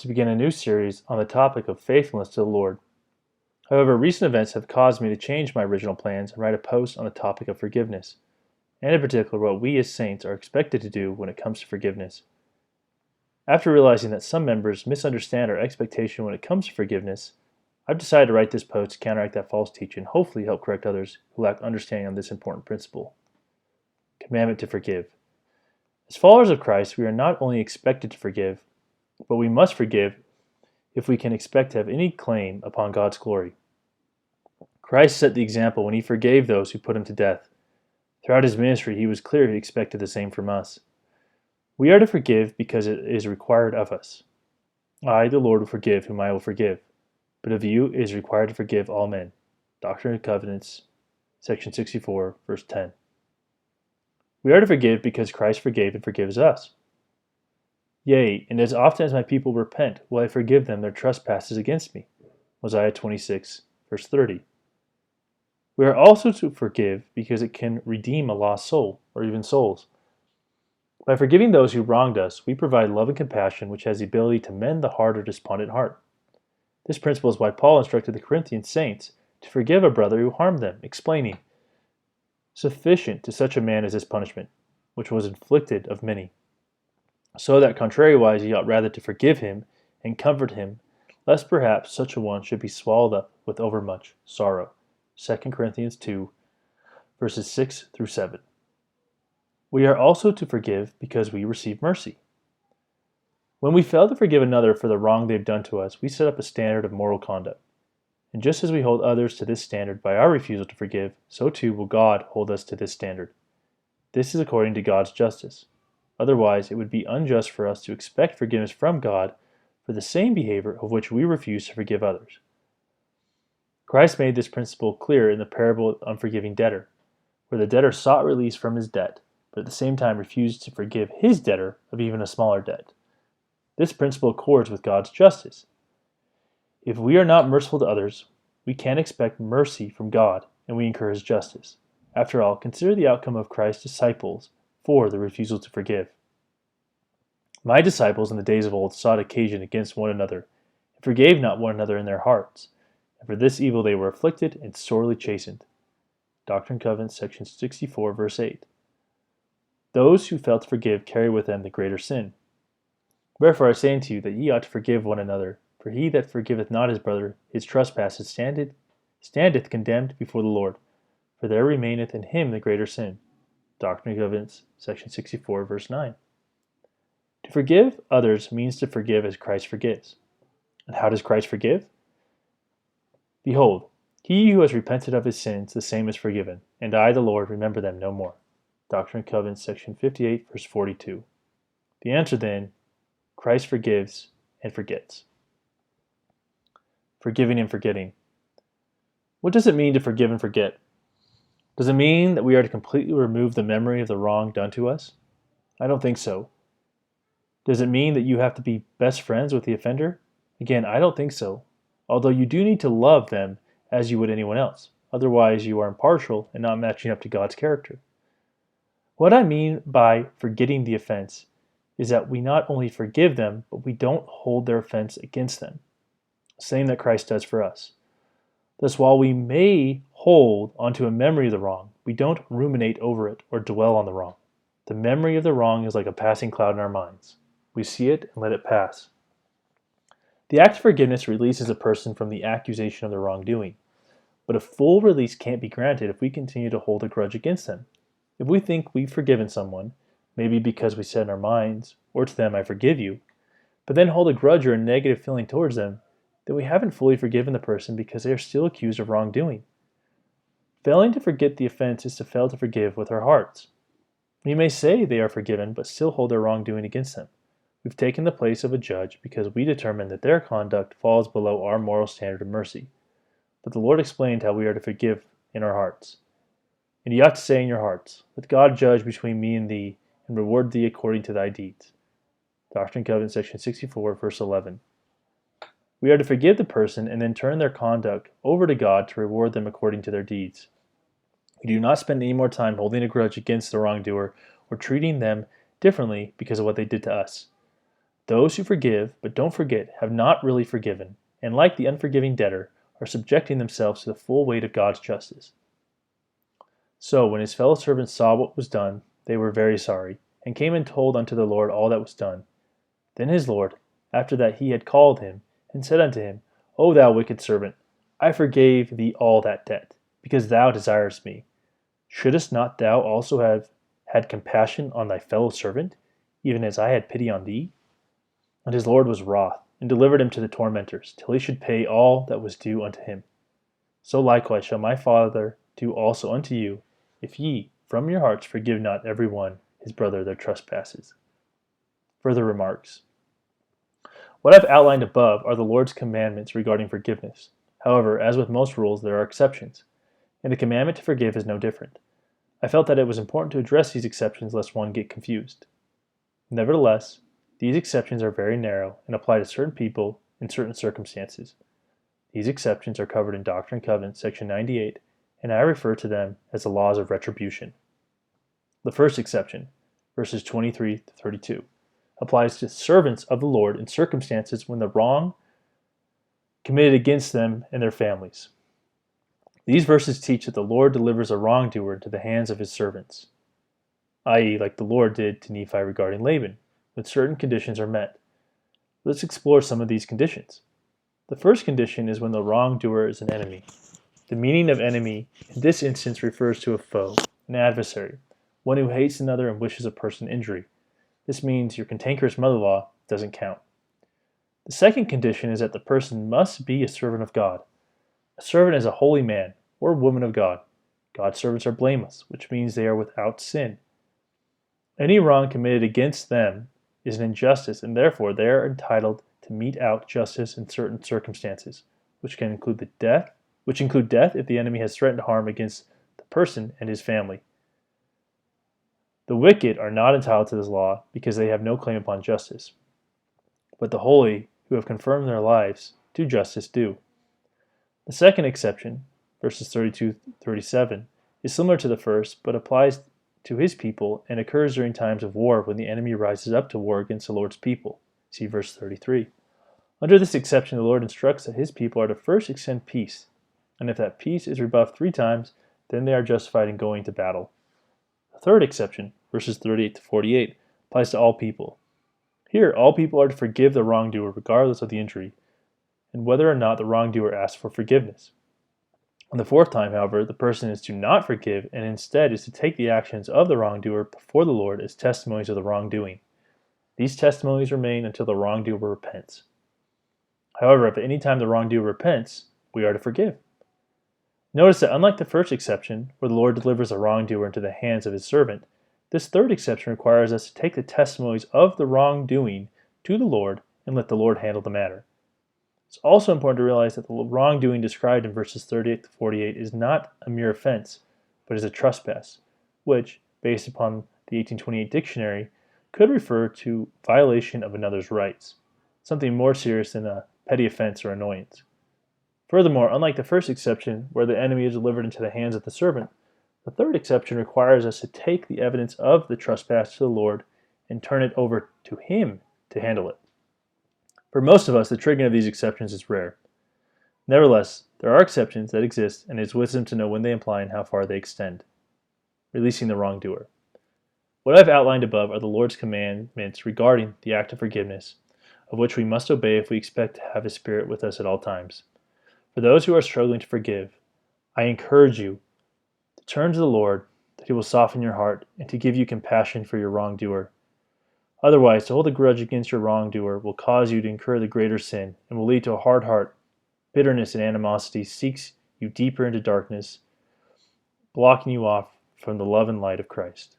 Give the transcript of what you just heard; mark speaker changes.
Speaker 1: to begin a new series on the topic of faithfulness to the Lord. However, recent events have caused me to change my original plans and write a post on the topic of forgiveness, and in particular what we as saints are expected to do when it comes to forgiveness. After realizing that some members misunderstand our expectation when it comes to forgiveness, I've decided to write this post to counteract that false teaching and hopefully help correct others who lack understanding on this important principle. Commandment to forgive. As followers of Christ, we are not only expected to forgive, but we must forgive if we can expect to have any claim upon God's glory. Christ set the example when he forgave those who put him to death. Throughout his ministry, he was clear he expected the same from us. We are to forgive because it is required of us. I, the Lord, will forgive whom I will forgive, but of you it is required to forgive all men. Doctrine and Covenants, section 64, verse 10. We are to forgive because Christ forgave and forgives us. Yea, and as often as my people repent, will I forgive them their trespasses against me. Mosiah 26, verse 30. We are also to forgive because it can redeem a lost soul, or even souls. By forgiving those who wronged us, we provide love and compassion which has the ability to mend the hard or despondent heart. This principle is why Paul instructed the Corinthian saints to forgive a brother who harmed them, explaining, "Sufficient to such a man is this punishment, which was inflicted of many. So that contrariwise ye ought rather to forgive him and comfort him, lest perhaps such a one should be swallowed up with overmuch sorrow." 2 Corinthians 2, verses 6 through 7. We are also to forgive because we receive mercy. When we fail to forgive another for the wrong they've done to us, we set up a standard of moral conduct. And just as we hold others to this standard by our refusal to forgive, so too will God hold us to this standard. This is according to God's justice. Otherwise, it would be unjust for us to expect forgiveness from God for the same behavior of which we refuse to forgive others. Christ made this principle clear in the parable of the unforgiving debtor, where the debtor sought release from his debt, but at the same time refused to forgive his debtor of even a smaller debt. This principle accords with God's justice. If we are not merciful to others, we can't expect mercy from God, and we incur his justice. After all, consider the outcome of Christ's disciples for the refusal to forgive. My disciples in the days of old sought occasion against one another, and forgave not one another in their hearts, and for this evil they were afflicted and sorely chastened. Doctrine and Covenants, section 64, verse 8. Those who fail to forgive carry with them the greater sin. Wherefore I say unto you that ye ought to forgive one another, for he that forgiveth not his brother his trespasses standeth condemned before the Lord, for there remaineth in him the greater sin. Doctrine and Covenants, section 64, verse 9. To forgive others means to forgive as Christ forgives. And how does Christ forgive? Behold, he who has repented of his sins, the same is forgiven, and I, the Lord, remember them no more. Doctrine and Covenants, section 58, verse 42. The answer then, Christ forgives and forgets. Forgiving and forgetting. What does it mean to forgive and forget? Does it mean that we are to completely remove the memory of the wrong done to us? I don't think so. Does it mean that you have to be best friends with the offender? Again, I don't think so. Although you do need to love them as you would anyone else. Otherwise, you are impartial and not matching up to God's character. What I mean by forgetting the offense is that we not only forgive them, but we don't hold their offense against them. Same that Christ does for us. Thus, while we may hold onto a memory of the wrong, we don't ruminate over it or dwell on the wrong. The memory of the wrong is like a passing cloud in our minds. We see it and let it pass. The act of forgiveness releases a person from the accusation of their wrongdoing, but a full release can't be granted if we continue to hold a grudge against them. If we think we've forgiven someone, maybe because we said in our minds, or to them, "I forgive you," but then hold a grudge or a negative feeling towards them, then we haven't fully forgiven the person because they are still accused of wrongdoing. Failing to forget the offense is to fail to forgive with our hearts. We may say they are forgiven, but still hold their wrongdoing against them. We've taken the place of a judge because we determine that their conduct falls below our moral standard of mercy. But the Lord explained how we are to forgive in our hearts. And ye ought to say in your hearts, "Let God judge between me and thee, and reward thee according to thy deeds." Doctrine and Covenants, section 64, verse 11. We are to forgive the person and then turn their conduct over to God to reward them according to their deeds. We do not spend any more time holding a grudge against the wrongdoer or treating them differently because of what they did to us. those who forgive but don't forget have not really forgiven, and like the unforgiving debtor, are subjecting themselves to the full weight of God's justice. So when his fellow servants saw what was done, they were very sorry, and came and told unto the Lord all that was done. Then his Lord, after that he had called him, and said unto him, O thou wicked servant, I forgave thee all that debt, because thou desirest me. Shouldest not thou also have had compassion on thy fellow servant, even as I had pity on thee? And his Lord was wroth, and delivered him to the tormentors, till he should pay all that was due unto him. So likewise shall my Father do also unto you, if ye from your hearts forgive not every one his brother their trespasses. Further remarks. What I've outlined above are the Lord's commandments regarding forgiveness. However, as with most rules, there are exceptions, and the commandment to forgive is no different. I felt that it was important to address these exceptions lest one get confused. Nevertheless, these exceptions are very narrow and apply to certain people in certain circumstances. These exceptions are covered in Doctrine and Covenants, section 98, and I refer to them as the laws of retribution. The first exception, verses 23 to 32, applies to servants of the Lord in circumstances when the wrong committed against them and their families. These verses teach that the Lord delivers a wrongdoer into the hands of his servants, i.e., like the Lord did to Nephi regarding Laban, when certain conditions are met. Let's explore some of these conditions. The first condition is when the wrongdoer is an enemy. The meaning of enemy in this instance refers to a foe, an adversary, one who hates another and wishes a person injury. This means your cantankerous mother-in-law doesn't count. The second condition is that the person must be a servant of God. A servant is a holy man or woman of God. God's servants are blameless, which means they are without sin. Any wrong committed against them is an injustice, and therefore they are entitled to mete out justice in certain circumstances, which include death if the enemy has threatened harm against the person and his family. The wicked are not entitled to this law because they have no claim upon justice, but the holy, who have confirmed their lives to justice, do. The second exception, verses 32-37, is similar to the first, but applies to his people and occurs during times of war when the enemy rises up to war against the Lord's people. See verse 33. Under this exception, the Lord instructs that his people are to first extend peace, and if that peace is rebuffed 3 times, then they are justified in going to battle. The third exception, verses 38-48, applies to all people. Here, all people are to forgive the wrongdoer regardless of the injury, and whether or not the wrongdoer asks for forgiveness. On the 4th time, however, the person is to not forgive and instead is to take the actions of the wrongdoer before the Lord as testimonies of the wrongdoing. These testimonies remain until the wrongdoer repents. However, if at any time the wrongdoer repents, we are to forgive. Notice that unlike the first exception, where the Lord delivers a wrongdoer into the hands of his servant, this third exception requires us to take the testimonies of the wrongdoing to the Lord and let the Lord handle the matter. It's also important to realize that the wrongdoing described in verses 38-48 is not a mere offense, but is a trespass, which, based upon the 1828 dictionary, could refer to violation of another's rights, something more serious than a petty offense or annoyance. Furthermore, unlike the first exception, where the enemy is delivered into the hands of the servant, the third exception requires us to take the evidence of the trespass to the Lord and turn it over to him to handle it. For most of us, the triggering of these exceptions is rare. Nevertheless, there are exceptions that exist, and it is wisdom to know when they apply and how far they extend. Releasing the wrongdoer. What I've outlined above are the Lord's commandments regarding the act of forgiveness, of which we must obey if we expect to have His Spirit with us at all times. For those who are struggling to forgive, I encourage you to turn to the Lord, that He will soften your heart and to give you compassion for your wrongdoer. Otherwise, to hold a grudge against your wrongdoer will cause you to incur the greater sin and will lead to a hard heart. Bitterness and animosity seeks you deeper into darkness, blocking you off from the love and light of Christ.